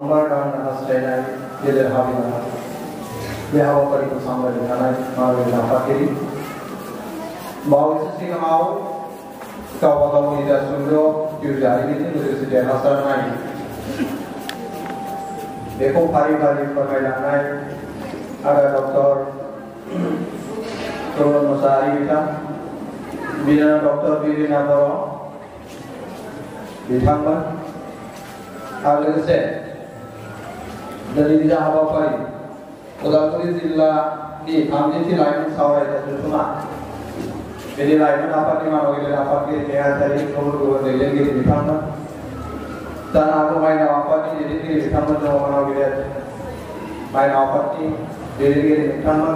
Menghargai hasilnya jadi habislah. Biar apa itu sampai di sana malu dapat diri. Bahawa sisi mau kau tidak sungguh juga ini itu sudah hasil naik. Dekho hari-hari permainan naik. Ada dokter Turun Musari kita, bina dokter Birina Boro, ditambah. Agak set. Dari dia apa kali, Udalguri Jilla di Amjiti lain sawai itu cuma, jadi lain apa di mana kita dapat kita cari kubur dari gitu ditambah, dan aku main apa ni jadi ditambah dengan mana kita main apa ni jadi ditambah,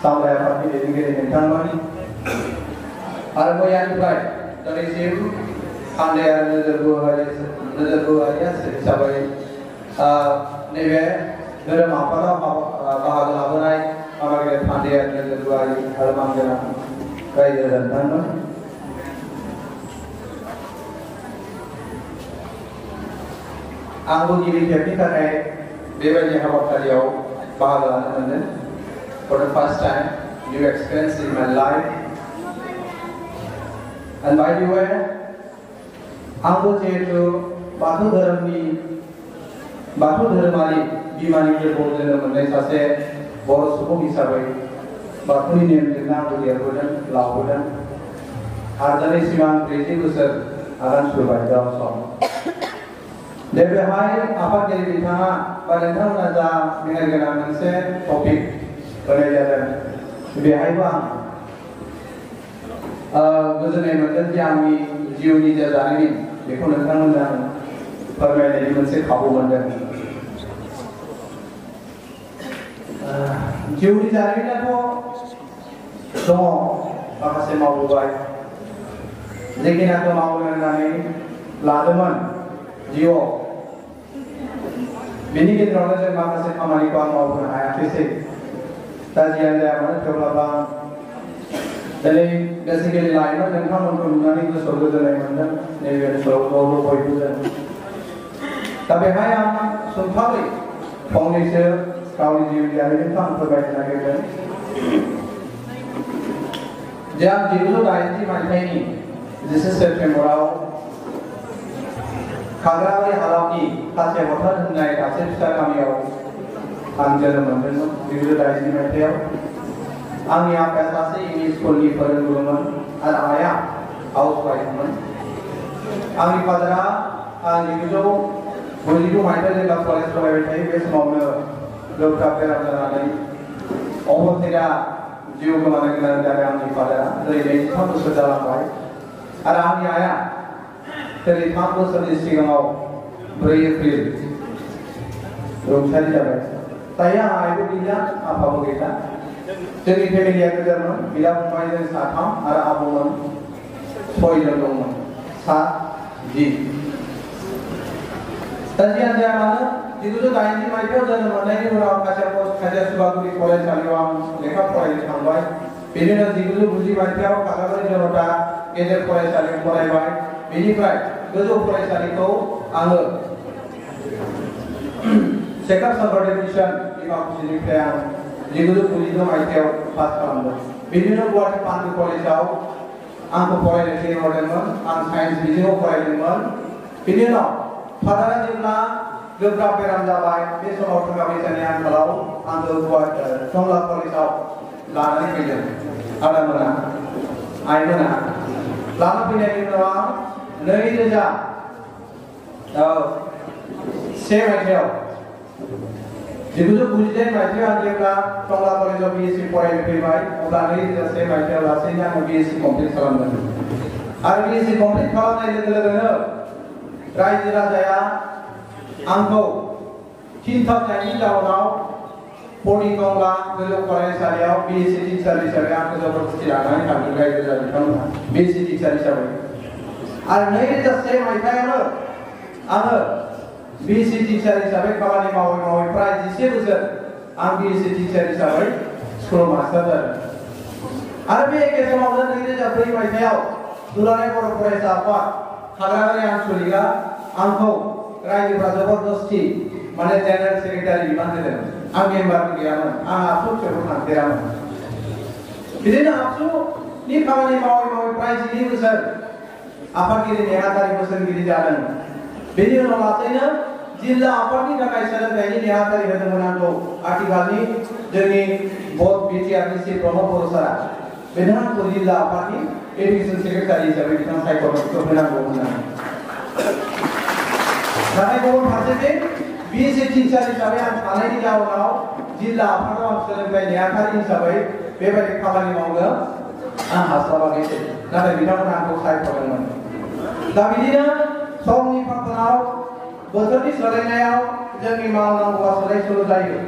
sampai apa ni jadi ditambah ni, ada yang lain dari situ, anda yang nazar dua aja sampai nebe dalam apa bahagian apa naik apa kita pandai dan kedua halaman jalan kaya dan tanah anggun ini jadi karena bebasnya hawa kaliau bahagian mana for the first time new experience in my life and by the way anggun itu batu धर्मानि बिमानि जोनोम मोननाय सासे बर' सुबुं हिसाबै बाथौनि नेमजों आंबो देरबोदों लाबोदों आरो दिनैसिम आं 30 बोसोर आगान सुरबाय दा सम दा बेवहाय आफादगिरि बिथाङा बा नोंथांमोना जा मेहेर गोनां मोनसे टपिक होनाय जादों बेहायबो आं गोजोननाय मोनदों जे आंनि जिउनि जा जारिमिन बेखौ नोंथांमोननो आं फोरमायनायनि मोनसे खाबु मोनदों जिउनि जारिमिनाथ' दङ माखासे मावबोबाय जेखिनाखौ मावनो होननानै लादोंमोन जिउआव बेनि गेजेरावनो जों माखासे खामानिखौ आं मावनो हायाखैसै दा जियानो जाया मानो थेवब्लाबो आं दिनै बेसिकेलि लाइमोन नोंथांमोनखौ नुनानै गोसोआव गोजोननाय मोनदों नैबे ओनसोलाव बयबो जों दा बेहाय आं सुंथाबै फंनैसो गावनि जिउनि जारिमिनखौ आं फोरमायनो नागिरदों जे आं 1980 मायथाइनि 10 सेप्तेम्बराव खाग्राबारि हालामनि खासे हथार होननाय दाबसे फिसा गामियाव आं जोनोम मोनदोंमोन 1980 मायथाइयाव आंनि आफाया सासे इंलिश स्कुलनि फोरोंगुरुमोन आरो आइया हाउसवाइफमोन आंनि फादारा आं 1992 मायथाइयाव जेब्ला कलेज फरायबाय थायो बे समावनो गोब्राब बेराम जानानै अबथेरा जिउ गोमानो गोनां जादों आंनि फादारा दिनै 23 बोसोर जालांबाय आरो आंनि आइया दिनै 3 बोसोरनि सिगाङाव 4 एप्रिल रुंसारि जाबाय दायो आं आइबो गैला आफाबो गैला जोंनि फेमिलिया गेदेरमोन बिदा फंबाय जों 3 आरो आबौमोन 6 जन दंमोन 7 जि दा जियानो जाया मानो 1980 मायथाइयाव जोनोम मोननायनि उनाव खासिया सुबागुरि फरायसालियाव आं लेखा फरायनो थांबाय बेनि उनाव 1990 मायथाइयाव खाग्राबारि जनता गेजेर फरायसालियाव फरायबाय बेनिफ्राय गोजौ फरायसालिखौ आङो सेकाप सार्भार डिभिजन डिमाकुसिनिफ्राय आं 1992 मायथाइयाव पास खालामदों बेनि उनाव गुवाहाटी पान्डु कलेजाव आंखौ फरायनो थिनहरदोंमोन आं साइन्स बिजोङाव फरायदोंमोन बेनि उनाव फादारा जेब्ला गोब्राब बेराम जाबाय बे समाव थाखा फैसानि आंखालाव आंखौ टंला कलेजाव लानानै फैदों आदामोना आइमोना लाना फैनायनि उनाव आं 2001 मायथाइयाव 1999 मायथाइयाव आं जेब्ला टंला कलेजाव बिएससि फरायनो फैबाय अब्ला 2001 मायथाइयाव लासैनो आं बिएससि कमप्लिट खालामदों आरो बिएससि कमप्लिट खालामनाय लोगो लोगोनो रायजो राजाया आंखौ थिनथाबनायनि जाउनाव टंला गोजौ फरायसालियाव बिएससि टिचार हिसाबै आंखौ जबरदस्ति लानानै थांदों रायजो राजा बिथांमोनहा बिएससि टिचार हिसाबै आरो 2001 मायथाइयावनो आङो बिएससि टिचार हिसाबै खामानि मावै प्राय 11 बोसोर आं बिएससि टिचार हिसाबै स्कुल मास्टार जादों आरो बे एखे समावनो 2004 मायथाइयाव दुलाराय बर' फरायसा आफाद खाग्राबारि आनसलिकआ आंखौ रायजोफ्रा जबरदस्ति माने जेनेरेल सेक्रेटारि बिबान होदों आं मेम्बार गैयामोन आं आबसु खेबो थांफेरामोन बिदिनो आबसुनि खामानि मावै मावै प्राय 12 बोसोर आफादगिरि नेहाथारि बोसोरगिरि जादों बेनि उनाव लासैनो जिल्ला आफादनि थाखाय सोलोंथाइनि नेहाथारि होदोंमोन आंखौ आथिखालनि जोंनि बर्ड बिटिआरनि चीफ प्रमद बर' सारा बिथांखौ जिल्ला आफादनि एडुकेशन सेक्रेटारि हिसाबै बिथां सायख'नायखौ होनांगौ होननानै नाथाय गुबुन फारसेथिं बिएससि टिचार हिसाबै आं थानायनि जाउनाव जिल्ला आफादाव आं सोलोंथाइ नेहाथारि हिसाबै बेबायदि खामानि मावनो आं हास्लाबाखैसै नाथाय बिथांमोना आंखौ सायख'दोंमोन दा बिदिनो समनि फाखनाव बोथोरनि सोलायनायाव जोंनि मावनांगौआ सोलाय सोल' जायो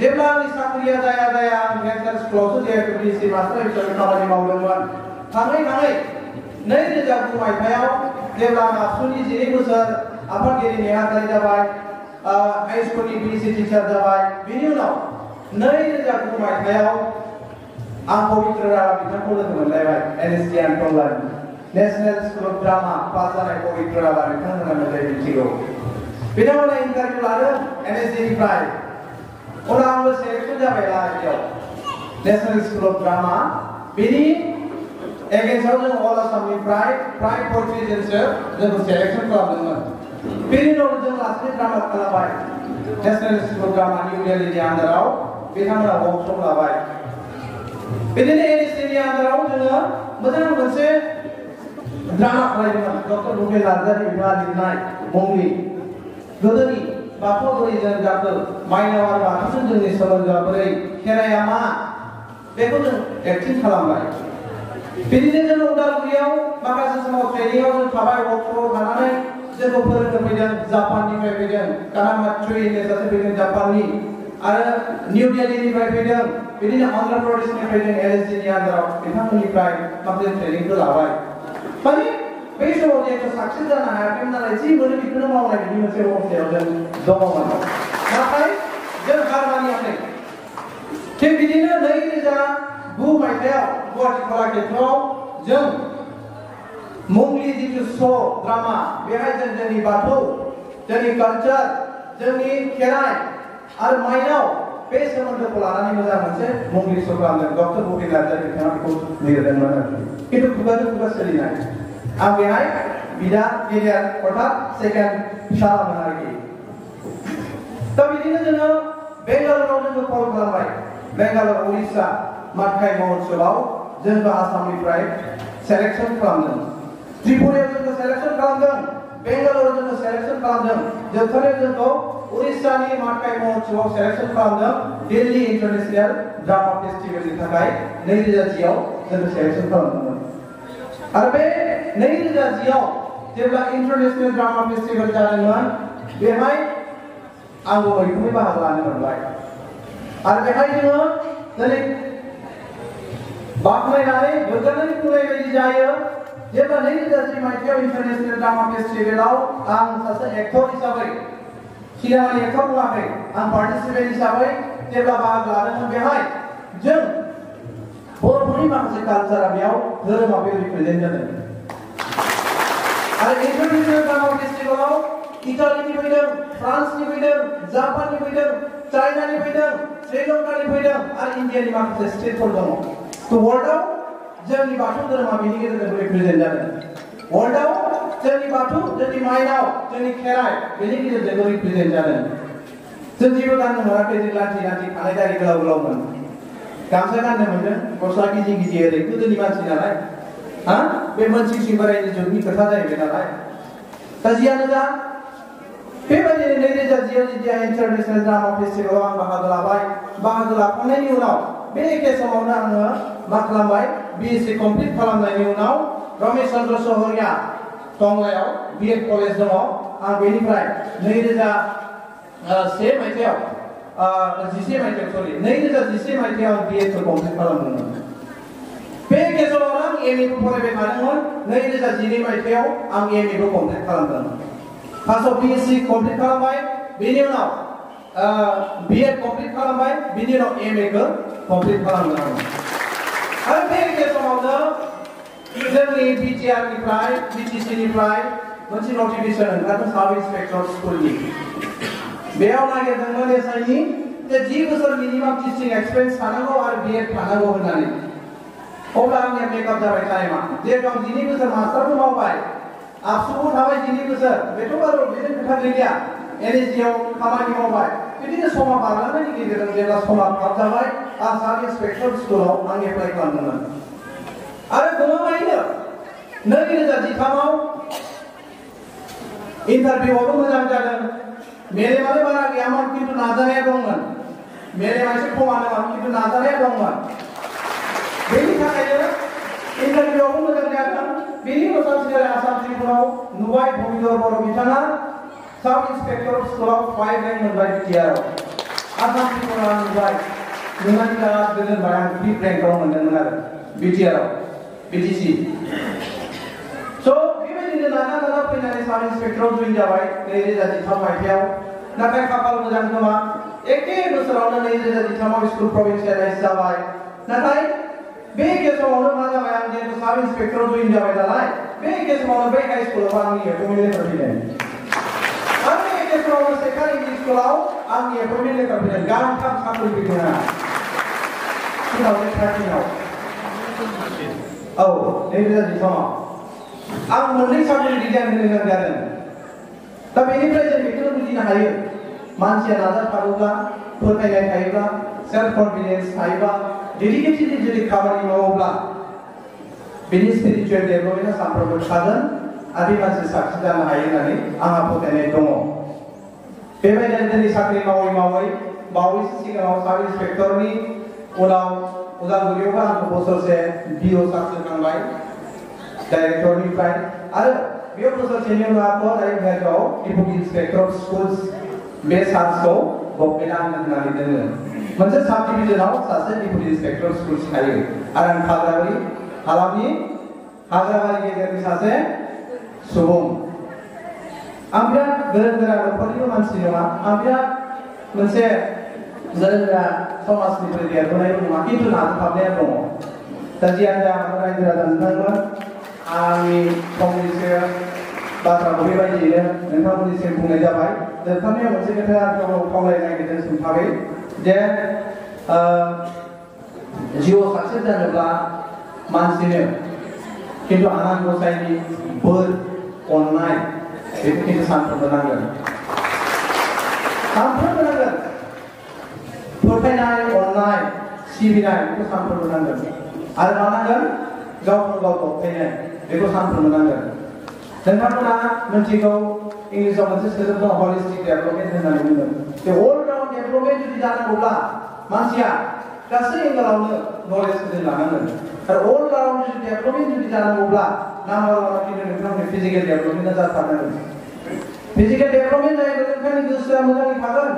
जेब्ला आंनि साख्रिया जाया आं नेशनेल स्कुलावसो जिहेतु बिएससि मास्टार हिसाबै खामानि मावदोंमोन थाङै 2009 मायथाइयाव जेब्ला आं आबसुनि 12 बोसोर आफादगिरि नेहाथारि जाबाय हाई स्कुलनि बिएससि टिचार जाबाय बेनि उनाव 2009 मायथाइयाव आं पवित्र राभा बिथांखौ लोगो मोनलायबाय एनएसडि आन्टलानि national school of drama pass जानाय पवित्र राभा बिथांमोना मोजाङै मिथिगौ बिथांमोना इन्टारभिउ लादों एनएसडिनिफ्राय उनाव आंबो सेलेक्सन जाबाय लाइयाव नेशनेल स्कुल अफ ड्रामा बेनि एगेन्स्टआव जों अल आसामनिफ्राय प्राय 40 जनसो जोंखौ सेलेक्सन खालामदोंमोन बेनि उनाव जों लासै ड्रामा खालामबाय national school of drama new दिल्लीनि आन्दाराव बिथांमोना वर्कशप लाबाय बिदिनो एनएसडिनि आन्दाराव जोङो मोजां मोनसे ड्रामा खालामदोंमोन डक्टर भुपेन नार्जारि बिथाङा लिरनाय मंगली गोदोनि बाथौ बोरै जों जाखो माइनाव आरो बाथौजों जोंनि सोमोन्दोआ बोरै खेराइया मा बेखौ जों एक्टिं खालामबाय बिदिनो जों उदालगुरियाव माखासे समाव ट्रेनिंआव जों थाबाय वर्कशपआव थानानै जोंखौ फोरोंनो फैदों जापाननिफ्राय फैदों कानामात्सुइ होननाय सासे फैदों जापाननि आरो निउ दिल्लीनिफ्राय फैदों बिदिनो अन्ध्र प्रदेशनिफ्राय जों एलएसडिनि आन्दाराव बिथांमोननिफ्राय माखासे ट्रेनिंखौ लाबाय माने बै समाव जों साक्सेस जानो हायाखैमोन नालाय जि मोनो बेखौनो मावनाय बिदि मोनसे अबस्थायाव जों दङमोन नाथाय जों हार मानियाखै थिग बिदिनो 2009 मायथाइयाव गुवाहाटि कलाक्षेत्रआव जों मंगली जितु श' ड्रामा बेहाय जों जोंनि बाथौ जोंनि कालचार जोंनि खेराइ आरो माइनाव बे सोमोन्दोखौ लानानै मोजां मोनसे मंगली श' खालामदों डक्टर भुपेन नार्जारि बिथाङा बेखौ लिरदोंमोन खिन्थु खुगाजों खुगा सोलिनाय आं बेहाय बिदा गेदेर अर्थात सेकेन्ड फिसामोन आरोखि दा बिदिनो जोङो बेंगालुरुआव जोङो कल खालामबाय बेंगालुरु उड़िष्या मातखाय महोत्सवआव जोंखौ आसामनिफ्राय सेलेक्सन खालामदों त्रिपुरायाव जोंखौ सेलेक्सन खालामदों बेंगालुरुआव जोंखौ सेलेक्सन खालामदों जोबथारनायाव जोंखौ उड़िष्यानि मातखाय महोत्सवआव सेलेक्सन खालामदों दिल्ली इन्टारनेशनेल ड्रामा फेस्टिभेलनि थाखाय 2010 आव जोंखौ सेलेक्सन खालामदोंमोन आरो बे 2010 आव जेब्ला इन्टारनेशनेल ड्रामा फेस्टिभेल जादोंमोन बेहाय आंबो मैखोमै बाहागो लानो मोनबाय आरो बेहाय जोङो दिनै बाख्नायनानै गोग्गानानै बुंनाय बायदि जायो जेब्ला 2010 मायथाइयाव इन्टारनेशनेल ड्रामा फेस्टिभेलाव आं सासे एक्टर हिसाबै सिनेमानि एक्टर बुङाखै आं पार्टिसिपेन्ट हिसाबै जेब्ला बाहागो लादोंमोन बेहाय जों बर'फोरनि माखासे कालचारा बेयाव धोरोमाबो रिप्रेजेन्ट जादों आरो इन्टारनेशनेल ड्रामा फेस्टिभेलाव इटालीनि फैदों फ्रान्सनि फैदों जापाननि फैदों चाइनानि फैदों श्रीलंकानि फैदों आरो इन्डियानि माखासे स्टेटफोर दङ तो वर्ल्डआव जोंनि बाथौ धोरोमा बेनि गेजेरजों रिप्रेजेन्ट जादों वर्ल्डआव जोंनि बाथौ जोंनि माइनाव जोंनि खेराइ बेनि गेजेरजों रिप्रेजेन्ट जादों जों जेबो गाननो मोनाखै जों लान्थि खानाय दारि गोलाव गोलावमोन गामसा गाननो मोनदों गस्ला गिजि गिजि ओरै गोदोनि मानसि नालाय हा बे मोनसे सिंबारायनि जुगनि खोथा जाहैबाय नालाय दा जियानो जा बेबायदिनो 2010 आव जितिया इन्टारनेशनेल ड्रामा फेस्टिभेलाव आं बाहागो लाबाय बाहागो लाखांनायनि उनाव बे एखे समावनो आङो मा खालामबाय बिएससि कमप्लिट खालामनायनि उनाव रमेश चन्द्र सहरिया टंलायाव बिएड कलेज दङ आं बेनिफ्राय 2011 मायथाइयाव 2011 मायथाइयाव बिएड खौ कमप्लिट खालामदोंमोन बे एखे समावनो आं एमए खौ फरायबाय थादोंमोन 2012 मायथाइयाव आं एमए खौ कमप्लिट खालामदों फार्स्टआव बिएससि कमप्लिट खालामबाय बेनि उनाव बिएड कमप्लिट खालामबाय बेनि उनाव एमए खौ कमप्लिट खालामदों आरो बे एखे समावनो जोंनि बिटिआरनिफ्राय बिटिसिनिफ्राय मोनसे नटिफिकेसन ओंखारदों साब इन्सपेक्टर स्कुलनि बेयाव नागिरदोंमोन एसआइनि जे 10 बोसोर मिनिमाम टिचिं एक्सपिरियेन्स थानांगौ आरो बिएड थानांगौ होननानै अब्ला आंनिया मेकआप जाबाय टाइमा जिहेतु आं 12 बोसोर मास्टारबो मावबाय आबसुबो थाबाय 12 बोसोर बेथ' बारु बेजों खोथा गैलिया एनएसडि आव खामानि मावबाय बिदिनो समा बारलांनायनि गेजेरजों जेब्ला समा थाब जाबाय आं साब इन्सपेक्टर स्कुलाव आं एप्लाइ खालामदोंमोन आरो गमामायैनो 2013 आव इन्टारभिउआवबो मोजां जादों मेलेमानो बारा गैयामोन किन्तु नाजानाया दंमोन मेलेमा एसे खमानोमोन किन्तु नाजानाया दंमोन बेनि थाखायनो इन्टारभिउआवबो मोजां जादों बेनि उनाव सानसेखालि आसाम ट्रिबुनाव नुबाय भबिधर बर' बिथाङा साब इन्सपेक्टर स्कुलाव 5 रेंक मोनबाय बिटिआरआव आसाम ट्रिबुनाव नुबाय नुनानै बिराद गोजोनबाय आं 5 रेंकआव मोनदोंमोन आरो बिटिआरआव बिटिसि स' बेबायदिनो नाजा फैनानै साब इन्सपेक्टराव जइन जाबाय 2013 मायथाइयाव नाथाय खाफाल मोजां खोमा एखे बोसोरावनो 2013 आव स्कुल प्रभिन्सियेलाइज जाबाय नाथाय बे एखे समावनो मा जाबाय आं जेहेतु साब इन्सपेक्टराव जइन जाबाय नालाय बे एखे समावनो बै हाइ स्कुलाव आंनि एपइन्टमेन्ट लेटार फैदों आरो बे एखे समावनो सेकार इंलिश स्कुलाव आंनि एपइन्टमेन्ट लेटार फैदों गांथाम साख्रि फैदों आंहा 2013 आव औ 2013 आव आं मोननै साख्रि डिजाइन होनो गोनां जादों दा बेनिफ्राय जों बेखौनो बुजिनो हायो मानसिया नाजाथारोब्ला फोथायनाय थायोब्ला सेल्फ कन्फिडेन्स थायोब्ला डेडिकेटेडलि जुदि खामानि मावोब्ला बेनि स्पिरिचुवेल डेभेलपमेन्टआ सानफ्रोमबो थागोन आरो मानसि साक्सेस जानो हायो होननानै आंहा फोथायनाय दङ बेबायदिनो दिनै साख्रि मावै बावैसो सिगाङाव साब इन्सपेक्टरनि उनाव उदालगुरियावबो आंखौ बोसोरसे बिअ साख्रिखांबाय डाइरेक्टरनिफ्राय आरो बेयाव बोसोरसेनि उनाव आंखौ डाइरेक्टराव डेपुटि इन्सपेक्टर अफ स्कुल्स बे सार्चखौ गभर्नमेन्टआ आंनो होनानै दोनो मोनसे साब डिभिजनाव सासे डेपुटि इन्सपेक्टर अफ स्कुल्स थायो आरो आं खाग्राबारि हालामनि हाग्राबारि गेजेरनि सासे सुबुं आं बिराद गोरों गोरा न'खरनिबो मानसि नङा आं बिराद मोनसे गोरों गोरा समाजनिफ्राय देरबोनायबो नङा किन्तु नाजाथाबनाया दङ दा जियानो जा आं रायजो राजा नोंथांमोन आंनि फंनैसो बाथ्राखौ बेबायदियैनो नोंथांमोननिसिम बुंनाय जाबाय जोबथारनायाव मोनसे खोथा आं खावलायनो नागिरदों सोंथाबै जे जिउआव साक्सेस जानोब्ला मानसिनो किन्तु आनान गसाइनि बोर अननाय बेखौ किन्तु सानफ्रोमबो नांगोन फोथायनाय अननाय सिबिनाय बेखौ सानफ्रोमबो नांगोन आरो मा नांगोन गावखौ गाव दबथायनाय बेखौ सानफ्रोमबो नांगोन नोंथांमोना मिथिगौ इंलिसाव मोनसे सोदोब दं हलिस्टिक डेभेलपमेन्ट होननानै बुङो बे अल राउन्ड डेभेलपमेन्ट जुदि जानांगौब्ला मानसिया गासै एंगलावनो नलेजखौ जों लानांगोन आरो अल राउन्ड जुदि डेभेलपमेन्ट जुदि जानांगौब्ला नाम्बार वान किन्तु नोंथांनि फिजिकेल डेभेलपमेन्टआ जाथारनांगोन फिजिकेल डेभेलपमेन्ट जायोब्ला नोंथांनि गोसोआ मोजाङै थागोन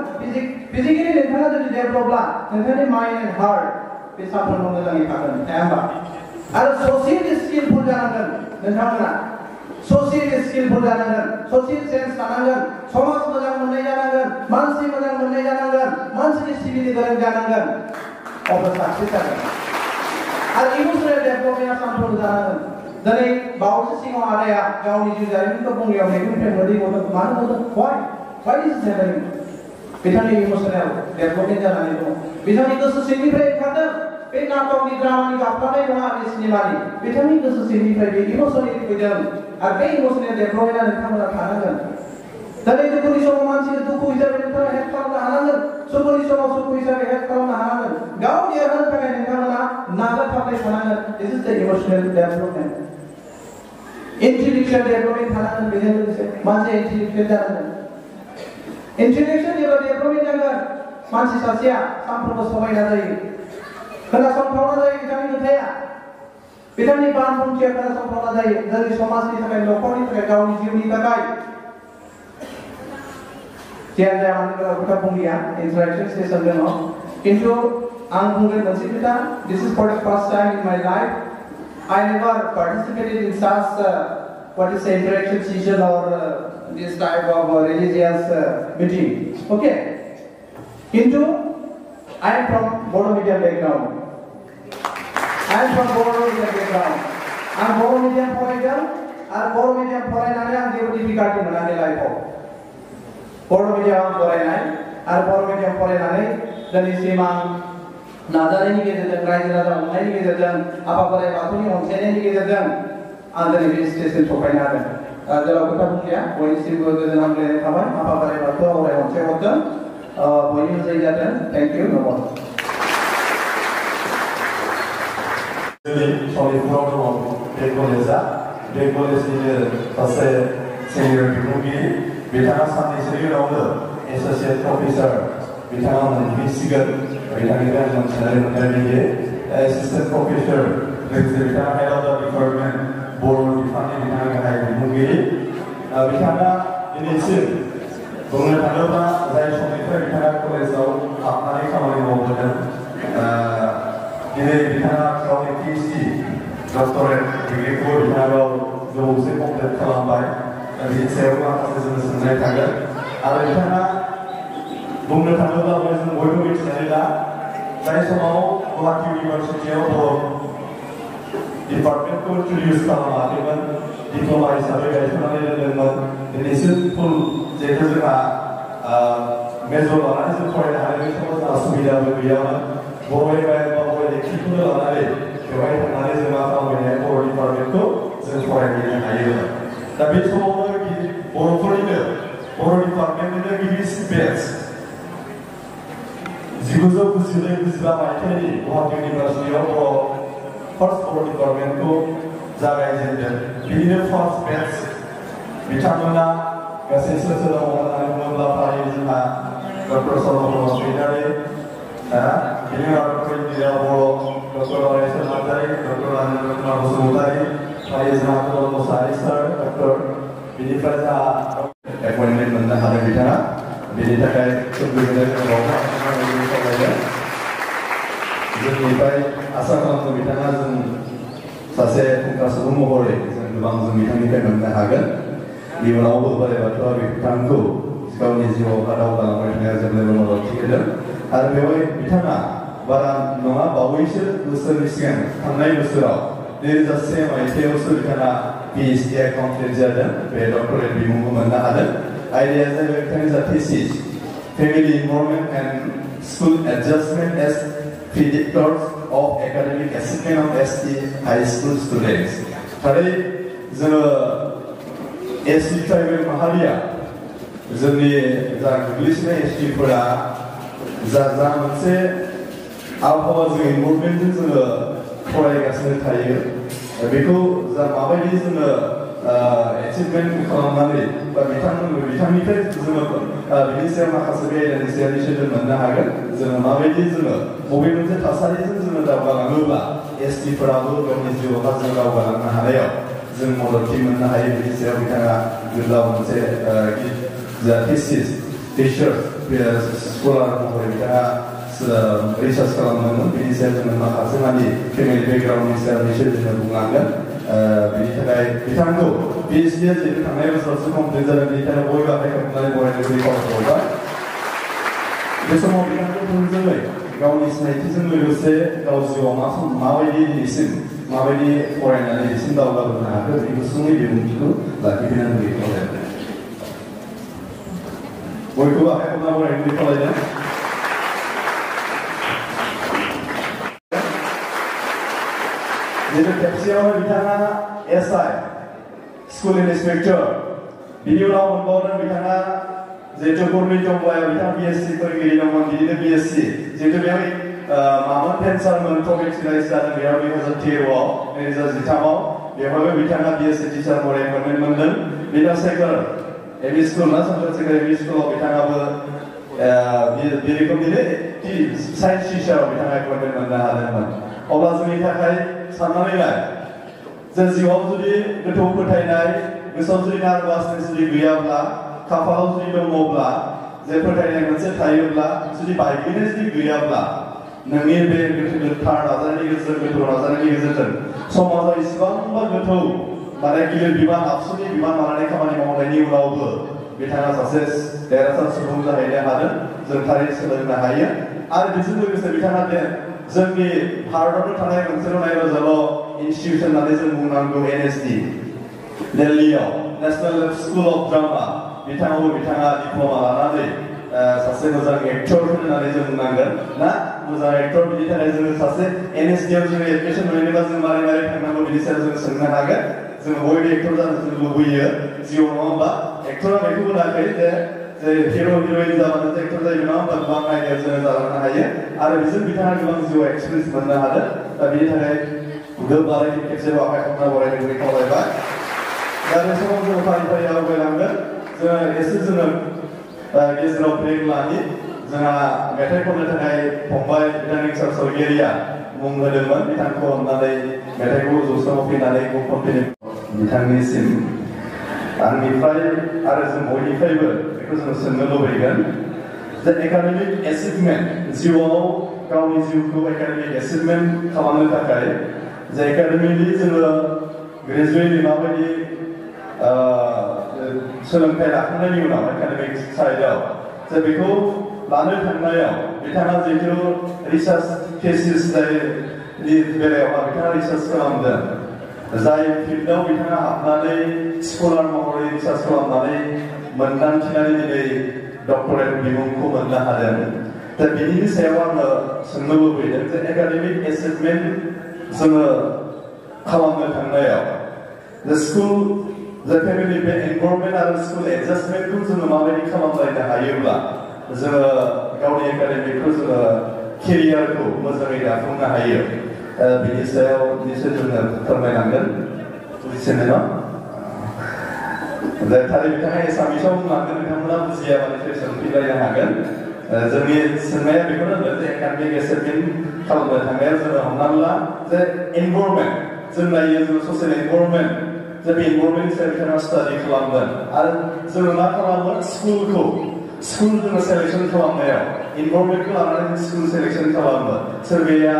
फिजिकेलि नोंथाङा जुदि डेभेलपब्ला नोंथांनि माइन्ड एन्ड हार्ट बे सानफ्रोमबो मोजाङै थागोन हाया होमबा आरो ससियेलि स्किलफुल जानांगोन नोंथांमोना ससियेलि स्किलफुल जानांगोन ससियेल सेन्स थानांगोन समाज मोजां मोननाय जानांगोन मानसि मोजां मोननाय जानांगोन मानसिनि सिबिनो गोरों जानांगोन अब्ला साक्सेस जागोन आरो इमोसनेल डेभेलपमेन्टआ सानफ्रोमबो जानांगोन दिनै बावैसो सिगाङाव आदाया गावनि जिउ जारिमिनखौ बुंनायाव मेगननिफ्राय मोदै गदों मानो गदों वाइ इज हेपनिं बिथांनि इमोसनेल डेभेलपमेन्ट जानानै दं बिथांनि गोसो सिंनिफ्राय ओंखारदों बे नाटकनि ड्रामानि गाबफ्लानाय नङा बे सिनेमानि बिथांनि गोसो सिंनिफ्राय बे इमोसनेलि फैदों आरो बे इमोसनेल डेभेलपमेन्टआ नोंथांमोना थानांगोन दिनै दुखुनि समाव मानसिनो दुखु हिसाबै नोंथाङा हेल्प खालामनो हानांगोन सुखुनि समाव सुखु हिसाबै हेल्प खालामनो हानांगोन गाव देरहानो थाखाय नोंथांमोना नाजाथाबनाय थानांगोन दिस इज द इमोसनेल डेभेलपमेन्ट इंटेलेक्चुअल डेभेलपमेन्ट थानांगोन बेजों लोगोसे मानसिया इंटेलेक्चुअल जानांगोन इंटेलेक्चुअल जेब्ला डेभेलपमेन्ट जागोन मानसि सासेया सानफ्रोमबो समायना जायो खोनासंथावना जायो बिथांनि खोथाया बिथांनि बानबुंथिया खोनासंथावना जायो जोंनि समाजनि थाखाय न'खरनि थाखाय गावनि जिउनि थाखाय जियानो जाया मानो खोथा बुंलिया इन्टारेक्शन सेसन दङ किन्तु आं बुंगोन मोनसे खोथा this is for the first time in my life I never participated in such interaction session or this type of religious meeting. Okay. Into I am from Bodo medium background. I am from Bodo medium background. I am Bodo medium foreigner. I am Bodo medium foreigner. I am difficulty in my life. Bodo' medium फरायनाय आरो बर' medium फरायनानै दिनैसिम आं नाजानायनि गेजेरजों रायजो राजा अननायनि गेजेरजों आफा बोराइ बाथौनि अनसायनायनि गेजेरजों आं दिनै बे स्टेजसिम सफैनो हादों जेराव खोथा बुंलिया बयनिसिमबो गोजोन हामलायनाय थाबाय आफा बोराइ बाथौआ अराय अनसाय हरदों बयनिबो जय जाथों थेंक इउ नमस्कार जोंनि सनितपुराव दङ बे कलेजआ बे कलेजनिनो सासे सिनियर बिबुंगिरि बिथाङा साननैसोनि उनावनो एस'सियेट प्रफेसार बिथाङा मोनफैसिगोन बिथांनिफ्राय जों सोनानै मोननाय बायदि एसिस्टेन्ट प्रफेसार लोगोसे बिथाङा हेड अफ द डिपार्टमेन्ट बर' बिफाननि बिथाङा गाहाय बिबुंगिरि बिथाङा दिनैसिम बुंनो थाङोब्ला जाय समनिफ्राय बिथाङा कलेजाव हाबनानै खामानि मावबोदों दिनै बिथाङा गावनि PhD डक्टरेट डिग्रिखौ बिथाङा गाव गोबावसै कमप्लिट खालामबाय बिनि सायाव माखासे जोङो सोंनाय थागोन आरो बिथाङा बुंनो थाङोब्ला जों बयबो मिथिनानै ला जाय समाव गुवाहाटी इउनिभार्सिटियाव बर' डिपार्टमेन्टखौ इन्ट्रडिउस खालामाखैमोन डिप्ल'मा हिसाबै गायसननानै दोनदोंमोन दिनैसिम फुल जिहेतु जोंहा मेजर लानानै जों फरायनो हानाय बे समाव जोंहा सुबिदाबो गैयामोन बर' एबाय बा बर' लेखिखौनो लानानै बेवहाय थांनानै जों मा खालामबाय बर' डिपार्टमेन्टखौ जों फरायहैनो हायोमोन दा बे समावनो बर'फोरनिनो बर' डिपार्टमेन्टनिनो गिबिसिन बेच 1992-93 मायथाइनि गुवाहाटी इउनिभार्सिटियाव फार्स्ट बर' डिपार्टमेन्टखौ जागायजेनदों बिदिनो फार्स्ट बेच बिथांमोना गासै सोर सोर दङ होननानै बुङोब्ला फ्राय जोंहा डक्टर सल'मन सैनारि बिनि उनाव डक्टर इन्दिरा बर' डक्टर अरेश्वर नार्जारि डक्टर राजेन्द्र कुमार बसुमतारि फ्राय जोंहा प्रमद मोसाहारि सार डक्टर बिनिफ्राय जोंहा एपइन्टमेन्ट मोननो हादों बिथाङा बेनि थाखाय खोब गोजोननाय खावलायदों जोंनिफ्राय आसा खालामो बिथाङा जों सासे फुंखा सुबुं महरै जों गोबां जों बिथांनिफ्राय मोननो हागोन इयुनावबो बोराइ बाथौआ बिथांखौ गावनि जिउआव दावगालांबाय थानायाव जेब्लायबो मददथि होदों आरो बेवहाय बिथाङा बारा नङा बावैसो बोसोरनि सिगां थांनाय बोसोराव 2001 मायथाइयावसो बिथाङा PhD कमप्लिट जादों बे डक्टरेट बिमुंखौ मोननो हादों आयदाया जाहैबाय बिथांनि जा thesis family involvement and school adjustment as predictors of academic achievement of ST high school students थारै जोङो ST ट्राइबेल माहारिया जोंनि जा गोग्लैसोनाय STफोरा जा मोनसे आबहावाजों इनभल्वमेन्टजों जोङो फरायगासिनो थायो बेखौ जा माबायदि जोङो एचिभमेन्ट खालामनानै बा बिथांनिफ्राय जोङो बिनि सायाव माखासे बे आयदानि सायाव निसय मोननो हागोन जोङो माबायदि जोङो बबे मोनसे थासारिजों जोङो दावगालाङोब्ला STफोराबो गावनि जिउआव जों दावगालांनो हानायाव जों मददथि मोननो हायो बिनि सायाव बिथाङा गोलाव मोनसे जा थीसिस टिचार स्कलार महरै बिथाङा रिसार्च खालामदोंमोन बिनि सायाव जोङो माखासे मानि फेमिलि बेकग्राउन्डनि सायाव निसय जोङो बुंलांगोन बिनि थाखाय बिथांखौ PhDया जिहेतु थांनाय बोसोरावसो कमप्लिट जादों बेनि थाखाय बयबो आखाइ खबनानै बरायनो खावलायबाय बे समाव बिथांखौ थोंजोङै गावनि सिनायथिजों लोगोसे गाव जिउआव माबायदि दिनैसिम माबायदि फरायनानै दिनैसिम दावगाबोनो हाखो बेनि गुसुङै बिबुंथिखौ लाखिफिननानै खावलायबाय बयखौबो आखाइ खबना बरायनो खावलायदों जिहेतु खेबसेयावनो बिथाङा SI स्कुल इन्सपेक्टर बिनि उनाव मोनबावदों बिथाङा जिहेतु गभर्नमेन्ट टंलायाव बिथाङा BSc फोरोंगिरि दंमोन बिदिनो BSc जिहेतु बेवहाय मामोन टेन्सारमोन टपिक्स जादों बेयाव 2013आव 2013आव बेवहायबो बिथाङा BSc टिचार महरै एपइन्टमेन्ट मोनदों बिना सेकर ME स्कुल ना चन्द्रशेखर ME स्कुलाव बिथाङाबो बे रोखोमनिनो साइन्स टिचाराव बिथाङा एपइन्टमेन्ट मोननो हादोंमोन अब्ला जोंनि थाखाय साननानै नाय जों जिउआव जुदि गोथौ फोथायनाय गोसोआव जुदि नार्भासनेस जुदि गैयाब्ला खाफालाव जुदि दङब्ला जे फोथायनाय मोनसे थायोब्ला जुदि बायग्लिनाय जुदि गैयाब्ला नोंनि बे गोथार नाजानायनि गेजेरजों गोथौ नाजानायनि गेजेरजों समाजाव इसिबांबा गोथौ माने गिलिर बिबान आबसुनि बिबान लानानै खामानि मावनायनि उनावबो बिथाङा सासे देरहासार सुबुं जाहैनो हादों जों थारैनो सोलोंनो हायो आरो बेजों लोगोसे बिथाङा जोंनि भारतआवनो थानाय मोनसेल' नायल' इनस्टिट्युसन होननानै जों बुंनांगौ NSD दिल्लीयाव नेशनेल स्कुल अफ ड्रामा बिथाङाबो बिथाङा डिप्ल'मा लानानै सासे मोजां एक्टर होननानै जों बुंनांगोन ना मोजां एक्टर बिनि थाखाय जोङो सासे NSD आव जोङो एडमिसन मोनोबा जों मारै मारै थांनांगौ बिनि सायाव जों सोंनो हागोन जों बयबो एक्टर जानो जों लुबैयो जिउआव नङा होमबा एक्टरा बेखौ बुङाखै जे हिर' हिर'इन जाबानो जे एक्टर जायो नङा होमबा गोबां आयदायाव जोङो जालांनो हायो आरो बेजों बिथाङा गोबां जिउआव एक्सपिरियेन्स मोननो हादों दा बिनि थाखाय गोबारै खेबसेबाव आखाइ हमना बरायनो खावलायबाय दा बे समाव जोङो फारि फारि आवगायलांगोन जोङो एसे जोङो गेजेराव ब्रेक लानि जोंहा मेथाइ खननो थाखाय फंबाय रिटार्निं सरगेरिया मुं होदोंमोन बिथांखौ अननानै मेथाइखौ जौस्राङाव फैनानै खनफैनो बिथांनिसिम आंनिफ्राय आरो जों बयनिफ्रायबो बेखौ जों सोंनो लुबैगोन जे एकाडेमिक एचिभमेन्ट जिउआव गावनि जिउखौ एकाडेमिक एचिभमेन्ट खालामनो थाखाय जे एकाडेमिकलि जोङो ग्रेजुवेटलि माबायदि सोलोंथाइ लाखांनायनि उनाव एकाडेमिक साइडआव जे बेखौ लानो थांनायाव बिथाङा जिहेतु रिसार्च थेसिस जायनि बेलायावहा बिथाङा रिसार्च खालामदों जाय फिल्डआव बिथाङा हाबनानै स्कलार महरै रिसार्च खालामनानै मोनदांथिनानै दिनै डक्टरेट बिमुंखौ मोननो हादों दा बिनि सायाव आङो सोंनो लुबैदों जे एकाडेमिक एचिभमेन्ट जोङो खालामनो थांनायाव the स्कुल the फेमिलि बे एनभायरनमेन्ट आरो स्कुल एडजास्टमेन्टखौ जोङो माबायदि खालामलायनो हायोब्ला जोङो गावनि एकाडेमिकखौ जोङो केरियारखौ मोजाङै दाफुंनो हायो बिनि सायाव निसय जोङो फोरमायनांगोन बुजिसेनो न' दा थारै बिथाङा एसामिसाव बुंलांगोन बिथांमोना बुजिया माने सोंफिनलायनो हागोन जोंनि सोंनाया बेखौनो होनो जे एकाडेमिक एचिभमेन्ट खालामनो थांनायाव जोङो हमनानै ला जे एनभायरनमेन्ट जों नायो जों ससियेल एनभायरनमेन्ट जे बे एनभायरनमेन्टनि सायाव बिथाङा स्टाडि खालामगोन आरो जोङो मा खालामो स्कुल जोङो सेलेक्सन खालामनायाव एनभायरनमेन्टखौ लानानै स्कुल सेलेक्सन खालामो सोरबाया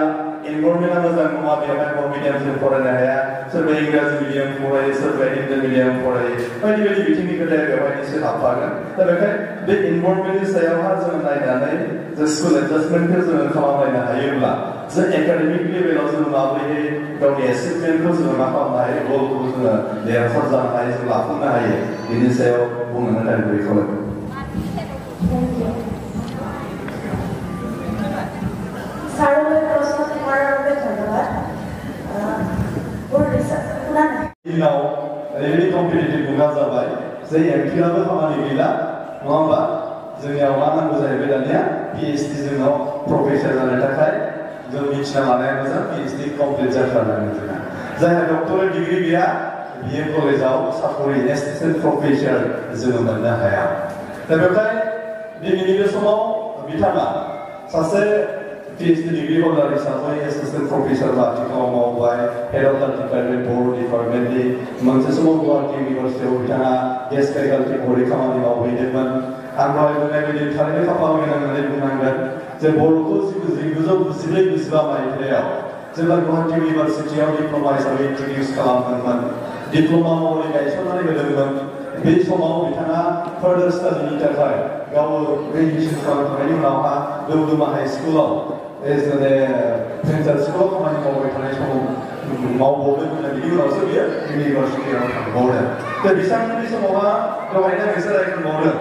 एनभायरनमेन्टआ मोजां नङा बेवहाय बर' मिडियामजों फरायनो हाया सोरबाया इंराजि मिडियाम फरायो सोरबाया हिन्दी मिडियाम फरायो बायदि बायदि बिथिंनि खोथाया बेवहाय एसे हाबफागोन दा बेखायनो बे एनभायरनमेन्टनि सायावहा जोङो नायनानै जे स्कुल एडजास्टमेन्टखौ जोङो खालामलायनो हायोब्ला जे एकाडेमिक लेभेलाव जोङो माबोरैहाय गावनि एचिभमेन्टखौ जोङो मा खालामनो हायो गलखौ जोङो देरहासार जानो हायो जों लाफुंनो हायो बिनि सायाव बुंनो थाखाय खावलायबाय दिनाव ओरैबायदि कम्पिटिटिभ मुगा जाबाय जे एमफिलाबो खामानि गैला नङा होमबा जोंनियाव मा नांगौ जाहैबाय दानिया PhD जोंनाव प्रफेसर जानो थाखाय जों मिथिना लानाया मोजां PhD कमप्लिट जाथारनांगोन जोंहा जायहा डक्टरेट डिग्री गैया बियो कलेजाव साकरि एसिस्टेन्ट प्रफेसर जोङो मोननो हाया दा बेवहाय दिनैनि बे समाव बिथाङा सासे PhD डिग्री हल्डार हिसाबै एसिस्टेन्ट प्रफेसर आथिखालाव मावबाय हेड अफ द डिपार्टमेन्ट बर' डिपार्टमेन्टनि मोनसे समाव गुवाहाटी इउनिभार्सिटियाव बिथाङा गेस्ट फेकाल्टि महरै खामानि मावहैदोंमोन आं दहाय बुंनाय बायदि थारैनो खाफाल गोनां होननानै बुंनांगोन जे बर'खौ 1992 मायथाइयाव जेब्ला गुवाहाटी इउनिभार्सिटियाव डिप्ल'मा हिसाबै इन्ट्रडिउस खालामदोंमोन डिप्ल'मा महरै गायसननानै होदोंमोन बे समाव बिथाङा फार्दार स्टाडिनि थाखाय गाव ग्रेजुवेसन खालामखांनायनि उनावहा दौदुमा हाई स्कुलाव प्रिन्सिपाल स्कुलाव खामानि मावबाय थानाय समाव मावबावदोंमोन बिनि उनावसो बियो इउनिभार्सिटियाव थांबावदों दा बिथांमोननि समावहा दहायनो बिसोर रायखांबावदों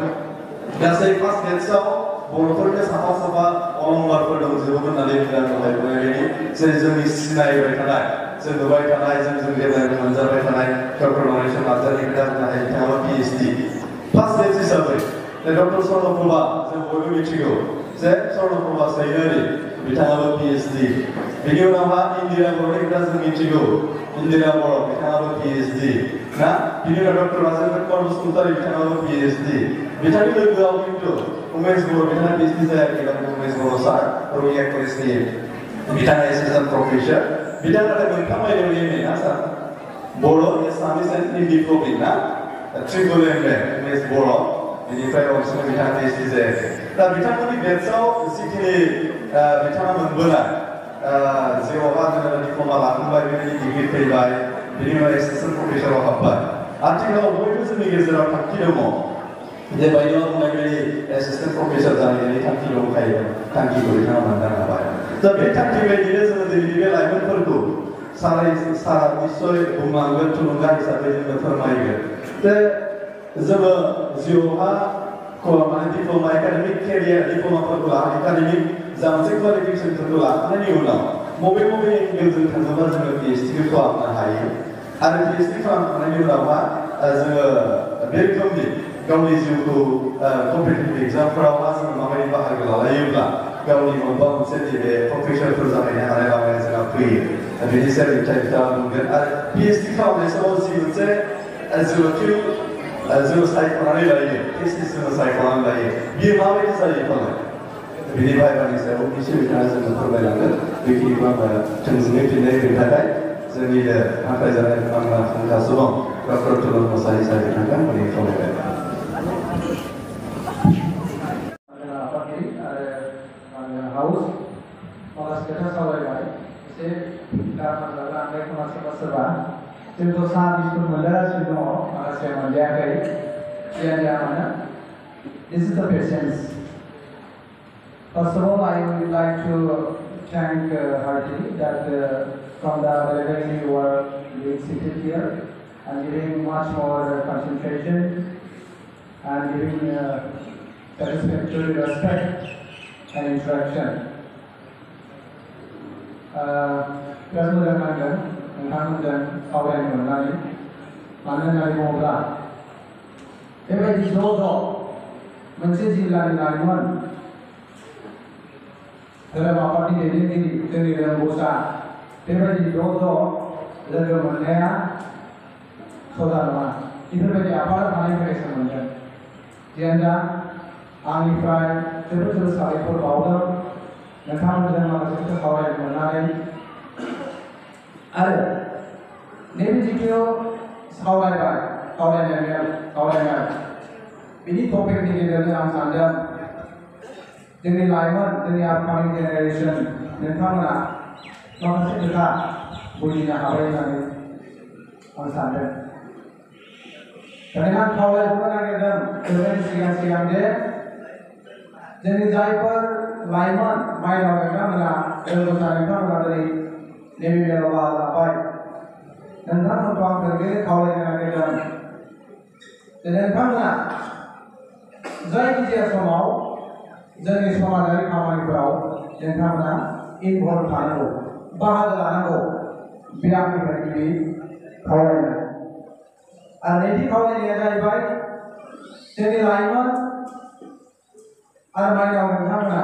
गासै क्लास डेट्सआव बर'फोरनि साफा साफा अलंबारफोर दंजोबोमोन होननानै बुंदों दहाय बुंनायबायदि जे जोंनि सिनायबाय थानाय जों नुबाय थानाय जों जेब्लायबो मोनजाबाय थानाय डक्टर नरेशन नार्जारि खोथा बुंनो हायो बिथाङाबो PhD फार्स्ट डेट्स हिसाबै डक्टर स्वर्णप्रभा जों बयबो मिथिगौ जे स्वर्णप्रभा सैनारि बिथाङाबो PhD बिनि उनावहा इन्दिरा बर'नि खोथा जों मिथिगौ इन्दिरा बर' बिथाङाबो PhD ना बिनि उनाव डक्टर राजेन्द्र कुमार बसुमतारी बिथाङाबो PhD बिथांनि लोगोआव खिन्थु उमेश बर' बिथाङा PhD जायाखै उमेश बर' सार रङिया कलेजनि बिथाङा एसिस्टेन्ट प्रफेसर बिथाङा नाथाय मोनथाम आयदायाव MA ना सार बर' एसामिस एन्ड हिन्दी टपिक ना ट्रिपल MA उमेश बर' बेनिफ्राय बांसिन बिथाङा PhD जायाखै दा बिथांमोननि बेट्सआव जिखिनि बिथाङा मोनबोनाय जिउआवहा जोङो डिप्ल'मा लाखांबाय बेबायदि डिग्री फैबाय बिनि उनाव एसिस्टेन्ट प्रफेसराव हाबबाय आथिखालाव बयबो जोंनि गेजेराव थांखि दङ जे बायदियाव बुंनाय बायदि एसिस्टेन्ट प्रफेसर जानायनि थांखि दंखायो थांखिखौ बिथाङा मोनदांनो हाबाय दा बे थांखि बायदिनो जोङो दिनैनि बे लाइमोनफोरखौ सारा निस्सय बुंलांगोन थुलुंगा हिसाबै जोङो फोरमायगोन जे जोङो जिउहा माने डिप्ल'मा एकाडेमिक केरियार डिप्ल'माफोरखौ लानानै एकाडेमिक जा मोनसे क्वालिफिकेसनफोरखौ लाखांनायनि उनाव बबे एंगेलजों थाङोब्ला जोङो PhD खौ खालामनो हायो आरो PhD खालामखांनायनि उनावहा जोङो बे रोखोमनि गावनि जिउखौ कम्पिटिटिभ एग्जामफोरावहा जोङो माबायदि बाहागो लालायोब्ला गावनि बबेबा मोनसे नैबे प्रफेसरफोर जाहैनो हानाय लामाया जोंहा फैयो बेनि सायाव बिथांमोना बुंगोन आरो PhD खालामनाय समाव जि मोनसे जोङो फिल्ड जोङो सायख'नानै लायो थिसिस जोङो सायख'नानै लायो बियो माबायदि जायो फालाय बिनि बायबानि सायाव एसे बिथाङा जोङो फोरमायलांगोन बेखिनिखौ आङो थोंजोङै फिननाय होनो थाखाय जोंनिनो हांख्रायजानाय आंना फुंखा सुबुं डक्टर तुलन मोसाहारि साहेब बिथांखौ आंनि खावलायबाय हाउस माखासे खोथा सावरायबाय एसे गारनांगौ आंलाय खना सोरबा सोरबा जोंथ' साहा बिस्कुट मोनजागासिनो दङ माखासे मोनजायाखै जियानो जाया मानो this is the patience. First of all, I would like to thank Hardy that from the very you are being seated here and giving much more concentration and giving satisfactory respect and interaction. Biराद मोजां नांदों नोंथांमोनजों सावरायनो मोननानै मानो होननानै बुङोब्ला बेबायदि ज' मोनसे जिल्लानि लाइमोन धोरोम आफादनि दैदेनगिरि जोंनि रोंगौसा बेबायदि ज' लोगो मोननाया सदा नङा बेफोरबायदि आफादा थानायनि थाखायसो मोनदों जियानो जा आंनिफ्राय जोबोद साबायखर बावदों नोंथांमोनजों माखासे खोथा सावरायनो मोननानै आरो नैबे जिथु सावरायनाय बिनि टपिकनि गेजेरजों आं सानदों जोंनि लाइमोन जोंनि आपकामिं जेनेरेसन नोंथांमोना माखासे खोथा बुजिनो हाबाय होननानै आं सानदों बेनिखायनो आं खावलायहरनो नागिरदों जोबनायनि सिगां जे जोंनि जायफोर लाइमोन माइनाव बिथांमोना रोंगौसा बिथांमोना दिनै नैबे मेलाव बाहागो लाबाय नोंथांमोनखौ आं बेबायदिनो खावलायनो नागिरदों जे नोंथांमोना जायखिजाया समाव जोंनि समाजारि खामानिफोराव नोंथांमोना इनभल्भ थानांगौ बाहागो लानांगौ बे आंनिफ्राय गिबि खावलायनाय आरो नैथि खावलायनाया जाहैबाय जोंनि लाइमोन आरो माइनाव नोंथांमोना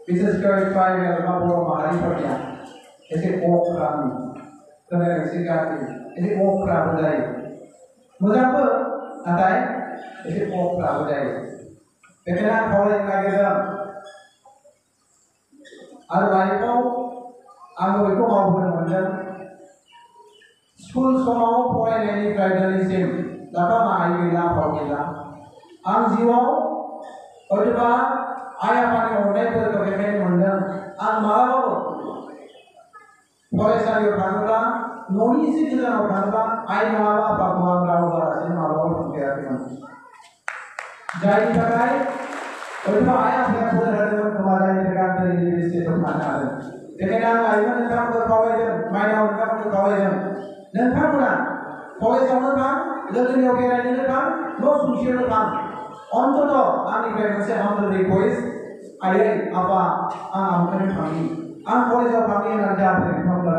बिसेसकै ट्राइबेल बा बर' माहारिफोरनिया एसे अख्रानि खोनाया एसे गाज्रि एसे अख्राबो जायो मोजांबो नाथाय एसे अख्राबो जायो बेखायनो आं खावलायनो नागिरदों आरो लाइफआव आंबो बेखौ मावबोनो मोनदों स्कुल समाव फरायनायनिफ्राय दिनैसिम दाथा माहाय गैला फाव गैला आं जिउआव हयतोबा आइ आफानि अननायफोरखौ बेखायनो मोनदों आं मालाबाबो फरायसालियाव थाङोब्ला न'नि एसे गोजानाव थाङोब्ला आइ नङाबा आफाखौ आं राव बारासिनो माब्लाबा थांफेराखैमोन जायनि थाखाय हयतोबा आइ आफाया बोर होदोंमोन खोमा जायनि थाखाय आं दिनै नैबे स्टेजआव थानो हादों बेखायनो आं लाइमोन नोंथांमोनखौ खावलायदों माइनाव नोंथांमोनखौ खावलायदों नोंथांमोना कलेजावनो थां लोगोनियाव बेरायनोनो थां न' सुंसेयावनो थां अन्तत आंनिफ्राय मोनसे हामबल रिक्वेस्ट आयै आफा आं आमखानि थांनि आं कलेजाव थांनि होननानै जाहाथे नोंथांमोना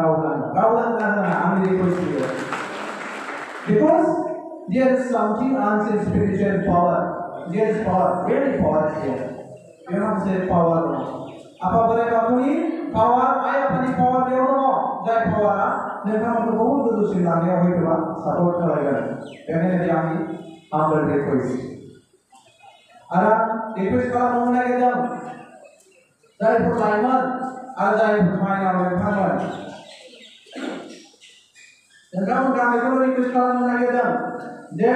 राव लांना आंनि रिक्वेस्ट बियो because there is something unseen spiritual power there is power very power here you have to say power apa बोराइ बाथौनि पावार आइ आफानि पावार बेयाव दङ जाय पावारा नोंथांमोनखौ बहुद गोजौसिम लांनायाव हयतोबा सापर्ट खालामगोन बेखायनो बे आंनि हामबल रिक्वेस्ट आरो रिक्वेस्ट खालामनो नागिरदों जायफोर लाइमोन आरो जायफोर माइनाव नोंथांमोन नोंथांमोनखौ आं बेखौनो रिक्वेस्ट खालामनो नागिरदों जे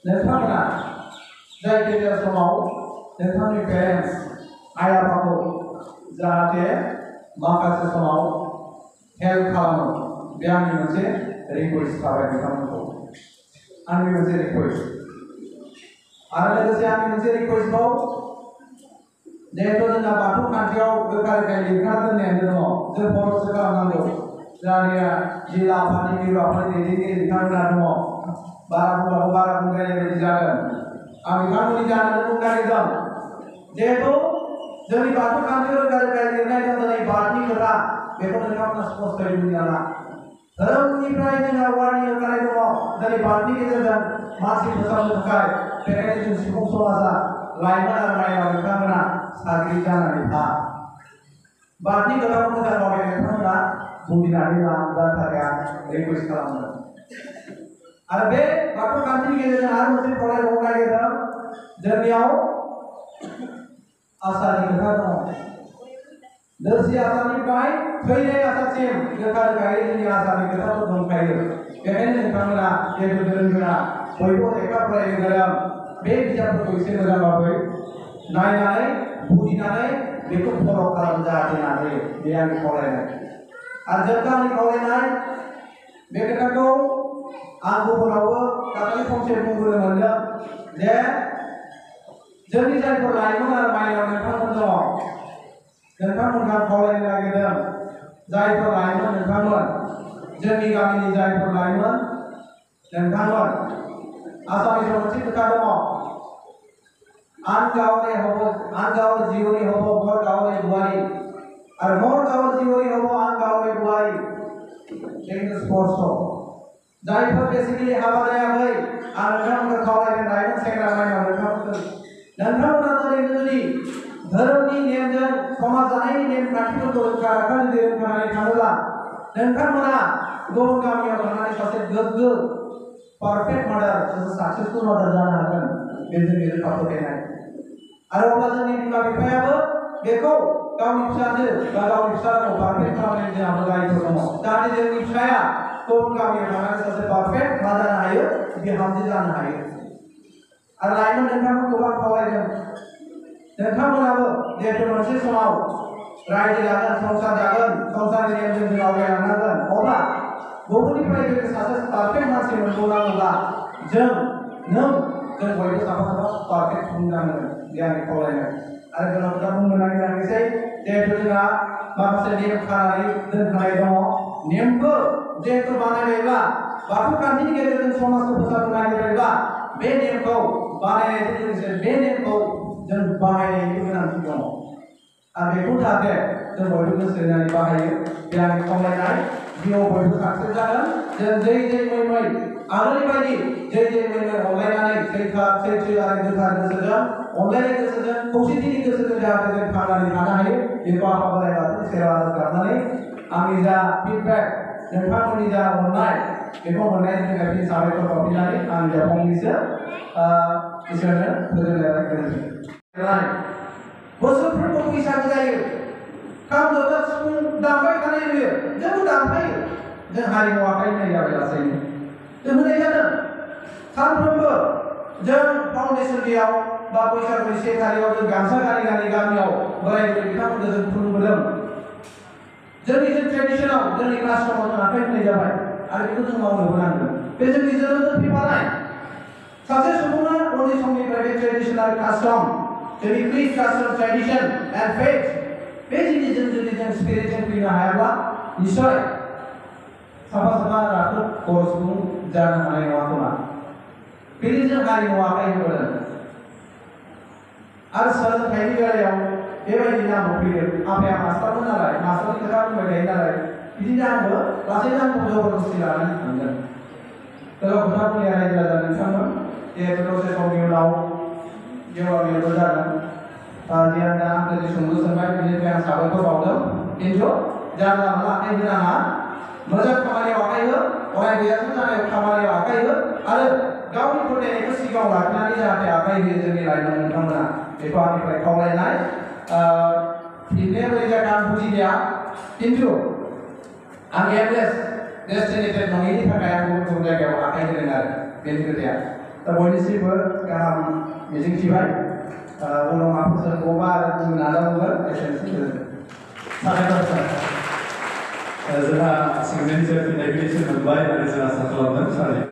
नोंथांमोना जायखिजाया समाव नोंथांनि पेरेन्ट्स आइ आफाखौ जाहाथे माखासे समाव हेल्प खालामो बे आंनि मोनसे रिक्वेस्ट थाबाय नोंथांमोनखौ आंनि मोनसे रिक्वेस्ट आरो लोगोसे आंनि मोनसे रिक्वेस्टबाव जिहेतु जोंना बाथौ खान्थियाव रोखा रोखायै लिरना दोननायानो दङ जों फल'सो खालामनांगौ जोंनिया जिल्ला आफादनि मिरु आफादनि दैदेनगिरि बिथांमोना दङ बारा बुंनाय बायदि जागोन आं बिथांमोननि जानो बुंनानै दं जिहेतु जोंनि बाथौ खान्थियाव रोखा लिरनाय दं दिनै बाथनि खोथा बेखौ नोंथांमोना स्पष्टयै बुजिना ला धोरोमनिफ्राय जोंहा वार्निं होखानाय दङ दिनै बाथनि गेजेरजों मानसि फोसाबनो थाखाय बेखायनो जों सुबुं समाजा लाइमोन आरो माइनाव बिथांमोना साग्रिद जानानै था बाथनि खोथाखौ मोजां मावनाय नोंथांमोना बुजिनानै लानो थाखाय आं रिकुवेस्ट खालामो आरो बे बाथौ खान्थिनि गेजेरजों आरो मोनसे फरायबावनो नागिरदों जोंनियाव आसारनि खोथा दङ दोरसि आसारनिफ्राय थैनाय आसारसिम रोखा रोखायै जोंनि आसारनि खोथाफोर दंखायो बेखायनो नोंथांमोना जेबो गोरों गोरा बयबो लेखा फरायनो गोरों बे बिजाबफोरखौ एसे मोजां भाबै नायनानै बुजिनानै बेखौ फल' खालामनो जाहाथे नाजायो बे आंनि खावलायनाय आरो जोबथा आंनि खावलायनाय बे खोथाखौ आं गुबुनावबो दाखालि फंसे बुंबोनो मोनदों जे जोंनि जायफोर लाइमोन आरो माइनाव नोंथांमोन दङ नोंथांमोनहा खावलायनो नागिरदों जायफोर लाइमोन नोंथांमोन जोंनि गामिनि जायफोर लाइमोन नोंथांमोन आसामिसाव मोनसे खोथा दङ आन गावने जीवनी हबो मोर गावने दुआरी और मोर गावने जीवनी हबो आन गावने दुआरी बेनो स्पर्ट्स जायफोर बेसिकली हाबा जायाखै आं नोंथांमोनखौ खावलायदों लाइमोन सेंग्रा माइनाव नोंथांमोना जुदि धोरोमनि नेमजों समाज जानायनि नेम खान्थिफोरखौ रोंखानानै थाङोब्ला नोंथांमोना गुबुन गामियाव थांनानै सासे गोग्गो पारफेक्ट मादार सासे साक्सेसफुल मादार जानो हागोन बे जोंनि रोखा फोथायनाय आरो अब्ला जोंनि बिमा बिफायाबो बेखौ गावनि फिसाजो बा गावनि फिसाखौ पारफेक्ट खालामनायनि जोंहाबो दायित्व दङ जाहाथे जोंनि फिसाया गुबुन गामियाव थांनानै सासे पारफेक्ट मा जानो हायो बिहामजो जानो हायो आरो लाइमोन नोंथांमोनखौ गोबां खावलायदों नोंथांमोनाबो जिहेतु मोनसे समाव रायजो जागोन संसारनि नेमजों जों आवगायलांनांगोन अब्ला गुबुननिफ्राय जों सासे पारफेक्ट मानसि मोनबावनांगौब्ला जों बयबो साफा पारफेक्ट बुंनांगोन बे आंनि खावलायनाय आरो गोनां खोथा बुंनो नागिराखैसै जिहेतु जोंहा माखासे नेम खानानै दोनखानाय दङ नेमखौ जिहेतु बानायनायब्ला बाथौ खान्थिनि गेजेरजों समाजखौ फोसाबनो नागिरनायब्ला बे नेमखौ बानायनायजों लोगोसे बे नेमखौ जों बाहायनायनि गोनांथि दङ आरो बेखौ जाहाथे जों बयबो गोसो होनानै बाहायो बे आंनि खावलायनाय जिउआव बयबो साक्सेस जागोन जों जै मै आगोलनि बायदि जै मै अनलायनानै सैथो आरो गोथार गोसोजों अनलायनाय गोसोजों खौसेथिनि गोसोजों जाहाथे जों थांनानै थानो हायो बेखौ आफा बोराइ बाथौनि सेराव आरज गाबनानै आंनि जा फिडबेक नोंथांमोननि जा अननाय बेखौ मोननायनि थाखाय फिन साबायखर बावफिननानै आं जा फंनैसो इसोरनो फोजोबनाय गोजोन्थों बोसोरफ्रोमबो बैसागो जायो खाम जथा सिफुं दामबाय थानाय नुयो जोंबो दामफायो जों हारिमु आखाइ होनाय जाबाय लासैनो जों होनाय जादों सानफ्रोमबो जों फाउन्डेसननियाव बा बैसागुनि 1 तारिखआव जों गामसा गानै गामियाव बोराय बुरै बिथांमोनखौ जों खुलुमबोदों जोंनि ट्रेडिसनाव जोंनि कास्टमाव जों आखाइ होनाय जाबाय आरो बेखौ जों मावनोबो नांगोन बे जोंनि जोनोमजों फैफानाय सासे सुबुङा उन्दै समनिफ्राय बे ट्रेडिसनाल कास्टम जोंनि क्रिस कास्टम ट्रेडिसन एन्ड फेथ बे जिनिसजों जुदि जों स्पिरिटजों फैनो हायाब्ला निश्चय साफा राफोद बर' सुबुं जानो हानाय नङा खोमा बेनि जों हारिमु आखाइ होबोदों आरो सोलोंथाइनि बेलायाव बेबायदिनो आंबो फैदों आफाया मास्टारमोन नालाय मास्टारनि खोथा बुंबाय थायो नालाय बिदिनो आंबो लासैनो आंखौ जबरदस्ति लानानै थांदों गोलाव खोथा बुंनाया रायजो राजा नोंथांमोन जिहेतु दसे समनि उनाव गेवामियावबो जागोन जियानो दा आंखौ जि सोंलु सोंबाय बेनिफ्राय आं साबायखर बावदों खिन्थु जानला मोनला आखाइ होनाङा मोजां खामानियाव आखाइ हो अराय गैयाथों जानाय खामानियाव आखाइ हो आरो गावनि फोथायनायखौ सिगाङाव लाखिनानै जाहाथे आखाइ होयो जोंनि लाइमोन नोंथांमोना बेखौ आंनिफ्राय खावलायनाय फिननाया बोरै जागोन आं बुजिलिया खिन्थु आं एमलेस डेस्टिनेटेड नङैनि थाखाय आं गुबुन जायगायाव आखाइ होदों आरो बेनि खोथाया दा बयनिसिमबो गाहाम मिजिंथिबाय उनाव माबाफोर सोंबावबा आरो बुंनो नाजाबावगोन एसेनोसै साबायखर जोंहा सोंनायनि फिननायखौ एसे मोनबाय आरो जों आसा खालामदों